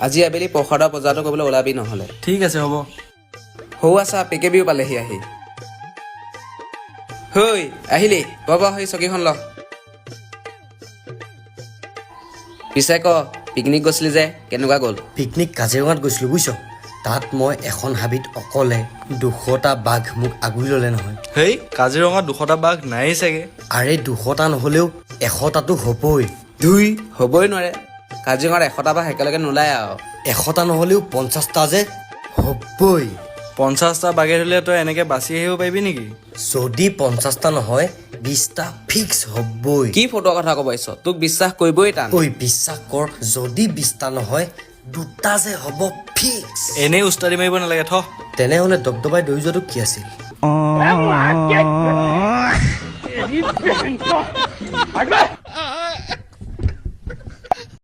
আজি আবেলি প্ৰসাদৰ বজাৰটো কৰিবলৈ ওলাবি নহ'লে। ঠিক আছে হ'ব। সৌ আছা পেকেবিও পালেহি আহি। হৈ আহিলি বাবা হৈ চকীখন ল। পিছে ক পিকনিক গৈছিলি যে কেনেকুৱা গ'ল? পিকনিক কাজিৰঙাত গৈছিলোঁ বুজিছ। তাত মই এখন হাবিত অকলে 200টা বাঘ মোক আগুৰি ল'লে নহয়। হেই কাজিৰঙাত 200টা বাঘ নায়েই চাগে। আৰে 200টা নহ'লেও 100টাতো হ'বই। ধুই হ'বই নোৱাৰে, কাজিৰঙাত 100টা বা একেলগে নোলায় আৰু। 100টা নহ'লেও 50টা যে হ'বই। 50টা বাঘে ধৰিলে তই এনেকে বাচি আহিব পাৰিবি নেকি? যদি 50টা নহয় 20টা ফিক্স হ'বই। কি ফটোৰ কথা ক'ব আহিছ? তোক বিশ্বাস কৰিবই টান। ঐ বিশ্বাস কৰ, যদি 20টা নহয় 2টা যে হ'ব ফিক্স। এনেই উস্তাদি মাৰিব নালাগে থ। তেনেহ'লে দবদবাই দৌৰি যোৱাটো কি আছিল?